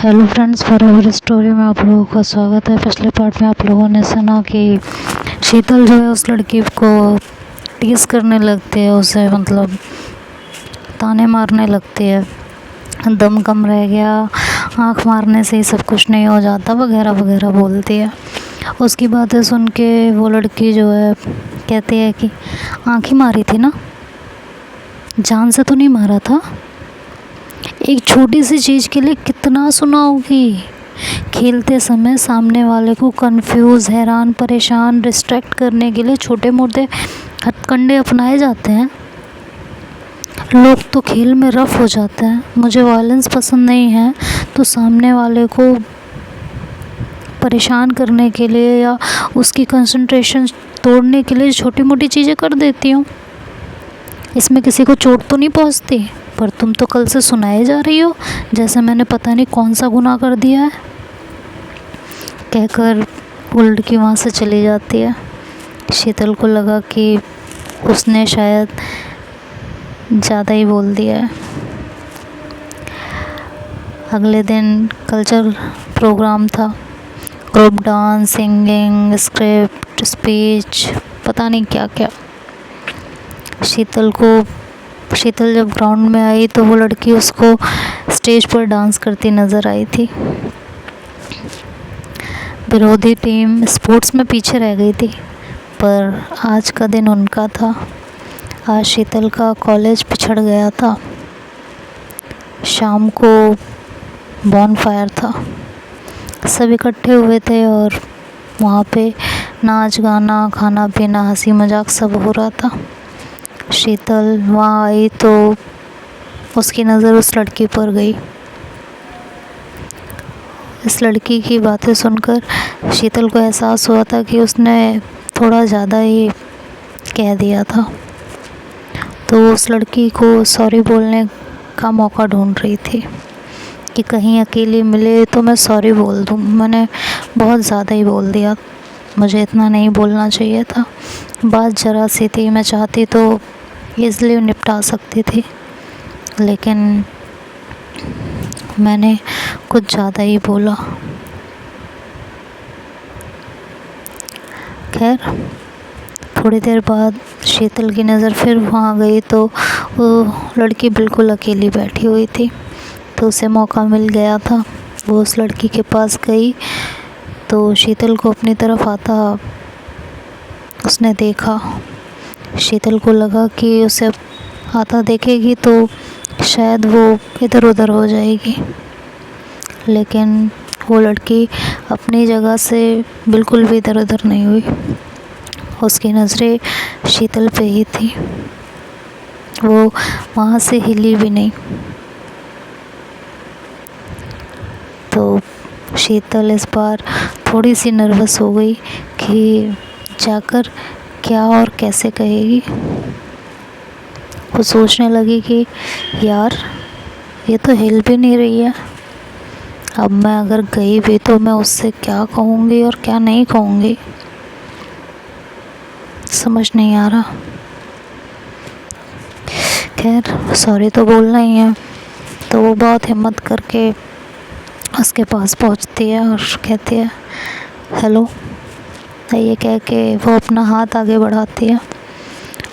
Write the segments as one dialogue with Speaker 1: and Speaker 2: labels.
Speaker 1: Hello friends, forever story में आप लोगों का स्वागत है। पिछले पार्ट में आप लोगों ने सुना कि शीतल जो है उस लड़की को टीज करने लगती है, उसे मतलब ताने मारने लगती है, दम कम रह गया, आँख मारने से ही सब कुछ नहीं हो जाता वगैरह वगैरह बोलती है। उसकी बातें सुन के वो लड़की जो है कहती है कि आँख ही मारी थी ना, जान से तो नहीं मारा था। एक छोटी सी चीज़ के लिए कितना सुनाओगी। खेलते समय सामने वाले को कंफ्यूज, हैरान, परेशान, डिस्ट्रैक्ट करने के लिए छोटे मोटे हथकंडे अपनाए जाते हैं। लोग तो खेल में रफ हो जाते हैं। मुझे वायलेंस पसंद नहीं है तो सामने वाले को परेशान करने के लिए या उसकी कंसंट्रेशन तोड़ने के लिए छोटी मोटी चीज़ें कर देती हूँ। इसमें किसी को चोट तो नहीं पहुँचती, पर तुम तो कल से सुनाए जा रही हो जैसे मैंने पता नहीं कौन सा गुनाह कर दिया है, कहकर वो लड़की वहाँ से चली जाती है। शीतल को लगा कि उसने शायद ज़्यादा ही बोल दिया है। अगले दिन कल्चर प्रोग्राम था, group dance, singing, script, speech, पता नहीं क्या क्या। शीतल जब ग्राउंड में आई तो वो लड़की उसको स्टेज पर डांस करती नज़र आई थी। विरोधी टीम स्पोर्ट्स में पीछे रह गई थी, पर आज का दिन उनका था। आज शीतल का कॉलेज पिछड़ गया था। शाम को बॉनफायर था, सब इकट्ठे हुए थे और वहाँ पे नाच गाना, खाना पीना, हंसी मजाक सब हो रहा था। शीतल वहाँ आई तो उसकी नज़र उस लड़की पर गई। इस लड़की की बातें सुनकर शीतल को एहसास हुआ था कि उसने थोड़ा ज़्यादा ही कह दिया था, तो उस लड़की को सॉरी बोलने का मौका ढूंढ रही थी कि कहीं अकेली मिले तो मैं सॉरी बोल दूँ। मैंने बहुत ज़्यादा ही बोल दिया, मुझे इतना नहीं बोलना चाहिए था। बात ज़रा सी थी, मैं चाहती तो ईज़िली निपटा सकती थी, लेकिन मैंने कुछ ज़्यादा ही बोला। खैर, थोड़ी देर बाद शीतल की नज़र फिर वहाँ गई तो वो लड़की बिल्कुल अकेली बैठी हुई थी। तो उसे मौका मिल गया था, वो उस लड़की के पास गई तो शीतल को अपनी तरफ आता उसने देखा। शीतल को लगा कि उसे आता देखेगी तो शायद वो इधर उधर हो जाएगी, लेकिन वो लड़की अपनी जगह से बिल्कुल भी इधर उधर नहीं हुई। उसकी नज़रें शीतल पे ही थी, वो वहाँ से हिली भी नहीं। तो शीतल इस बार थोड़ी सी नर्वस हो गई कि जाकर क्या और कैसे कहेगी। वो सोचने लगी कि यार, ये तो हिल भी नहीं रही है। अब मैं अगर गई भी तो मैं उससे क्या कहूँगी और क्या नहीं कहूँगी, समझ नहीं आ रहा। खैर, सॉरी तो बोलना ही है। तो वो बहुत हिम्मत करके उसके पास पहुँचती है और कहती है हेलो। ये कह के वो अपना हाथ आगे बढ़ाती है।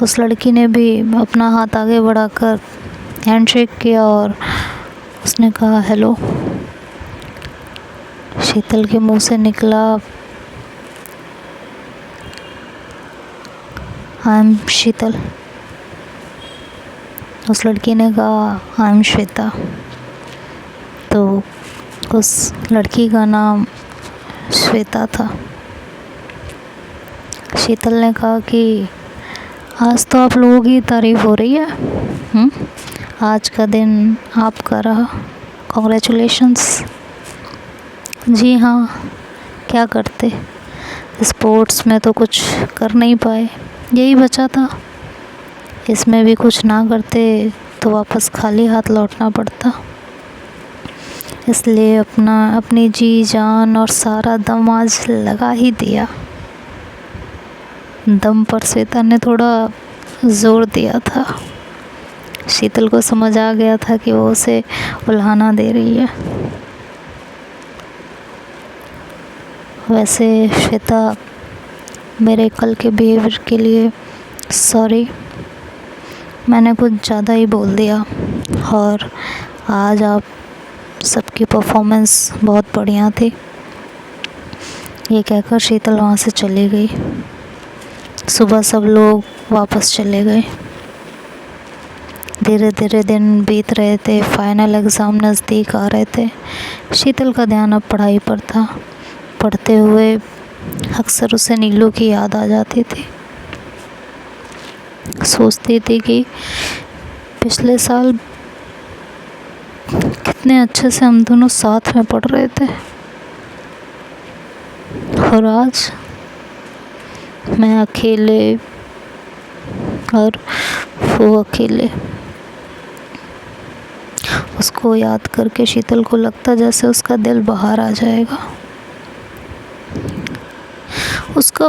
Speaker 1: उस लड़की ने भी अपना हाथ आगे बढ़ाकर हैंडशेक किया और उसने कहा हेलो। शीतल के मुंह से निकला आई एम शीतल। उस लड़की ने कहा आई एम श्वेता। तो उस लड़की का नाम श्वेता था। शीतल ने कहा कि आज तो आप लोगों की तारीफ़ हो रही है। आज का दिन आपका रहा, कॉन्ग्रेचुलेशंस। जी हाँ, क्या करते, स्पोर्ट्स में तो कुछ कर नहीं पाए, यही बचा था। इसमें भी कुछ ना करते तो वापस खाली हाथ लौटना पड़ता, इसलिए अपनी जी जान और सारा दम आज लगा ही दिया। दम पर श्वेता ने थोड़ा ज़ोर दिया था। शीतल को समझ आ गया था कि वो उसे उल्हाना दे रही है। वैसे श्वेता, मेरे कल के बिहेवियर के लिए सॉरी, मैंने कुछ ज़्यादा ही बोल दिया और आज आप सबकी परफॉर्मेंस बहुत बढ़िया थी। ये कहकर शीतल वहाँ से चली गई। सुबह सब लोग वापस चले गए। धीरे धीरे दिन बीत रहे थे, फाइनल एग्ज़ाम नज़दीक आ रहे थे। शीतल का ध्यान अब पढ़ाई पर था। पढ़ते हुए अक्सर उसे नीलू की याद आ जाती थी। सोचती थी कि पिछले साल कितने अच्छे से हम दोनों साथ में पढ़ रहे थे और आज मैं अकेले और वो अकेले। उसको याद करके शीतल को लगता जैसे उसका दिल बाहर आ जाएगा। उसका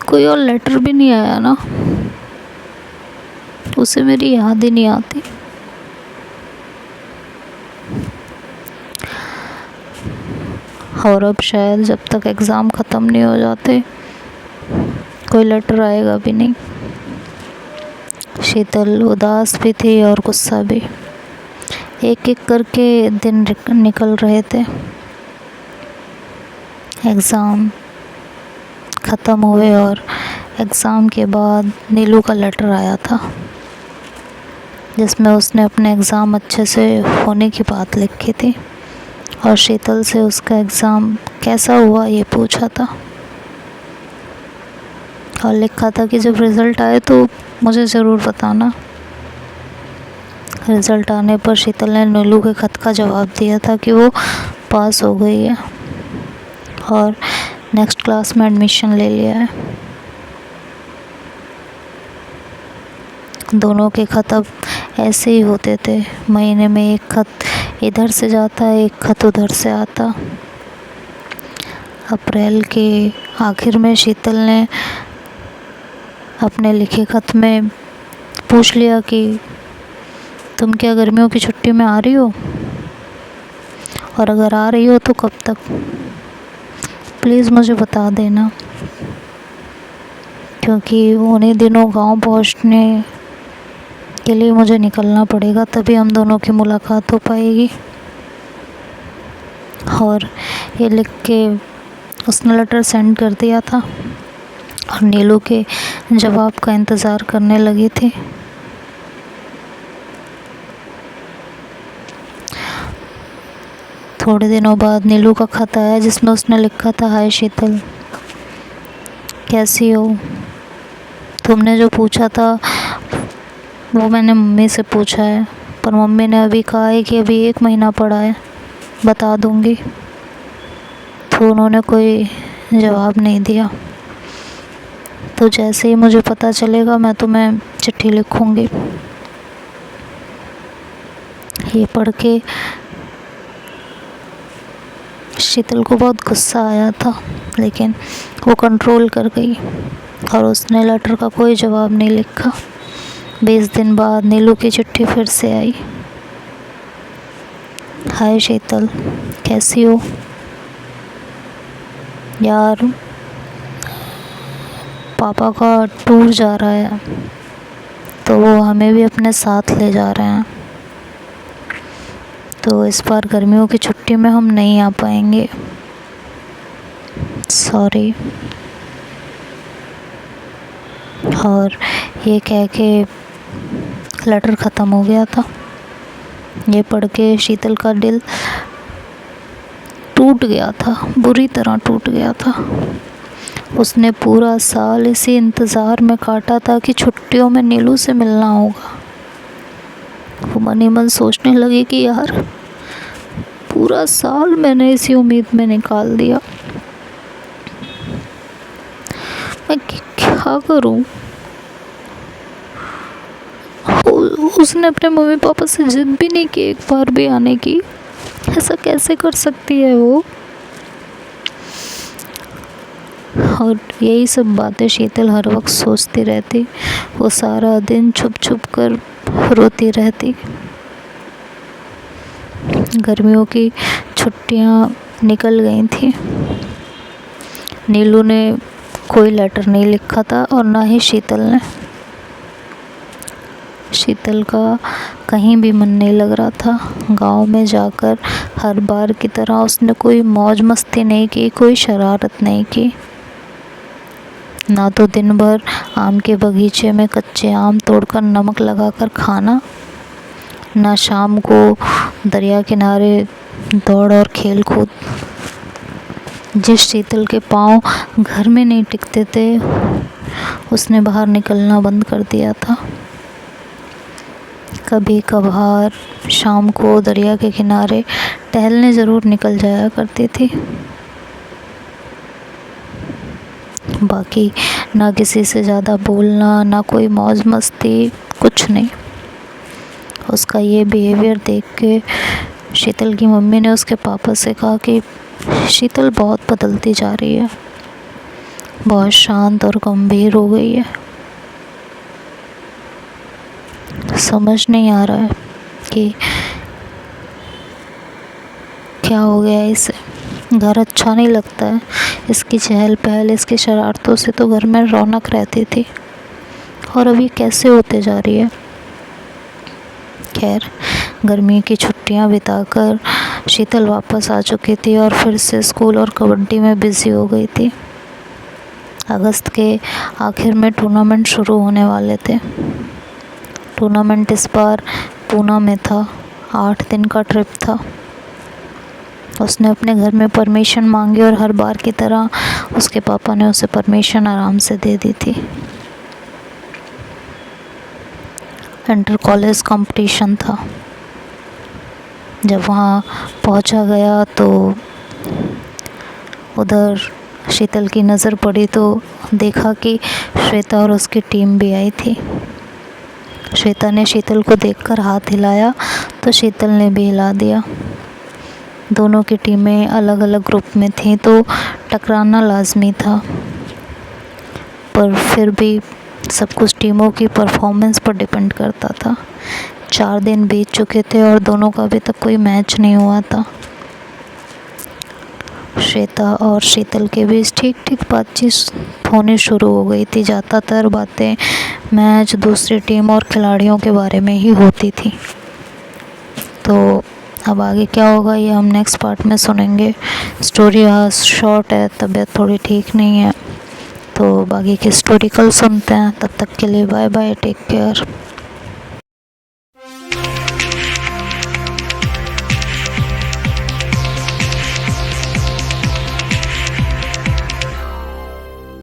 Speaker 1: कोई और लेटर भी नहीं आया ना, उसे मेरी याद ही नहीं आती। और अब शायद जब तक एग्ज़ाम ख़त्म नहीं हो जाते कोई लेटर आएगा भी नहीं। शीतल उदास भी थी और गुस्सा भी। एक एक करके दिन निकल रहे थे। एग्ज़ाम ख़त्म हुए और एग्ज़ाम के बाद नीलू का लेटर आया था जिसमें उसने अपने एग्ज़ाम अच्छे से होने की बात लिखी थी और शीतल से उसका एग्ज़ाम कैसा हुआ ये पूछा था और लिखा था कि जब रिज़ल्ट आए तो मुझे ज़रूर बताना। रिज़ल्ट आने पर शीतल ने नीलू के ख़त का जवाब दिया था कि वो पास हो गई है और नेक्स्ट क्लास में एडमिशन ले लिया है। दोनों के ख़त अब ऐसे ही होते थे, महीने में एक ख़त इधर से जाता, एक ख़त उधर से आता। अप्रैल के आखिर में शीतल ने अपने लिखे ख़त में पूछ लिया कि तुम क्या गर्मियों की छुट्टी में आ रही हो, और अगर आ रही हो तो कब तक, प्लीज़ मुझे बता देना, क्योंकि उन्हीं दिनों गांव पहुंचने के लिए मुझे निकलना पड़ेगा, तभी हम दोनों की मुलाकात हो पाएगी। और ये लिख के उसने लेटर सेंड कर दिया था और नीलू के जवाब का इंतज़ार करने लगी थी। थोड़े दिनों बाद नीलू का खत आया जिसमें उसने लिखा था, हाय शीतल, कैसी हो? तुमने जो पूछा था वो मैंने मम्मी से पूछा है, पर मम्मी ने अभी कहा है कि अभी 1 महीना पड़ा है, बता दूंगी। तो उन्होंने कोई जवाब नहीं दिया। तो जैसे ही मुझे पता चलेगा मैं तुम्हें चिट्ठी लिखूंगी। ये पढ़ के शीतल को बहुत गुस्सा आया था, लेकिन वो कंट्रोल कर गई और उसने लेटर का कोई जवाब नहीं लिखा। 20 दिन बाद नीलू की चिट्ठी फिर से आई। हाय शीतल, कैसी हो? यार, पापा का टूर जा रहा है तो वो हमें भी अपने साथ ले जा रहे हैं, तो इस बार गर्मियों की छुट्टी में हम नहीं आ पाएंगे, सॉरी। और ये कह के लेटर ख़त्म हो गया था। ये पढ़ के शीतल का दिल टूट गया था, बुरी तरह टूट गया था। उसने पूरा साल इसी इंतज़ार में काटा था कि छुट्टियों में नीलू से मिलना होगा। वो मन ही मन सोचने लगी कि यार, पूरा साल मैंने इसी उम्मीद में निकाल दिया, मैं क्या करूं? उसने अपने मम्मी पापा से जिद भी नहीं की एक बार भी आने की। ऐसा कैसे कर सकती है वो? और यही सब बातें शीतल हर वक्त सोचती रहती। वो सारा दिन छुप छुप कर रोती रहती। गर्मियों की छुट्टियां निकल गई थी नीलू ने कोई लेटर नहीं लिखा था और ना ही शीतल ने। शीतल का कहीं भी मन नहीं लग रहा था। गांव में जाकर हर बार की तरह उसने कोई मौज मस्ती नहीं की, कोई शरारत नहीं की। ना तो दिन भर आम के बगीचे में कच्चे आम तोड़कर नमक लगाकर खाना, ना शाम को दरिया किनारे दौड़ और खेल कूद। जिस शीतल के पाँव घर में नहीं टिकते थे, उसने बाहर निकलना बंद कर दिया था। कभी कभार शाम को दरिया के किनारे टहलने ज़रूर निकल जाया करती थी। बाकी ना किसी से ज़्यादा बोलना, ना कोई मौज मस्ती, कुछ नहीं। उसका ये बिहेवियर देख के शीतल की मम्मी ने उसके पापा से कहा कि शीतल बहुत बदलती जा रही है, बहुत शांत और गंभीर हो गई है। समझ नहीं आ रहा है कि क्या हो गया है इसे। घर अच्छा नहीं लगता है। इसकी चहल पहल, इसकी शरारतों से तो घर में रौनक रहती थी और अभी कैसे होते जा रही है। खैर, गर्मी की छुट्टियां बिताकर शीतल वापस आ चुकी थी और फिर से स्कूल और कबड्डी में बिजी हो गई थी। अगस्त के आखिर में टूर्नामेंट शुरू होने वाले थे। टूर्नामेंट इस बार पूना में था। 8 दिन का ट्रिप था। उसने अपने घर में परमिशन मांगी और हर बार की तरह उसके पापा ने उसे परमिशन आराम से दे दी थी। इंटर कॉलेज कंपटीशन था। जब वहाँ पहुँचा गया तो उधर शीतल की नज़र पड़ी तो देखा कि श्वेता और उसकी टीम भी आई थी। श्वेता ने शीतल को देखकर हाथ हिलाया तो शीतल ने भी हिला दिया। दोनों की टीमें अलग अलग ग्रुप में थीं तो टकराना लाजमी था, पर फिर भी सब कुछ टीमों की परफॉर्मेंस पर डिपेंड करता था। 4 दिन बीत चुके थे और दोनों का अभी तक कोई मैच नहीं हुआ था। श्वेता और शीतल के बीच ठीक ठीक बातचीत होनी शुरू हो गई थी। ज़्यादातर बातें मैच, दूसरी टीम और खिलाड़ियों के बारे में ही होती थी। तो अब आगे क्या होगा ये हम नेक्स्ट पार्ट में सुनेंगे। स्टोरी शॉर्ट है, तबीयत थोड़ी ठीक नहीं है, तो बाकी की स्टोरी कल सुनते हैं। तब तक के लिए बाय बाय, टेक केयर।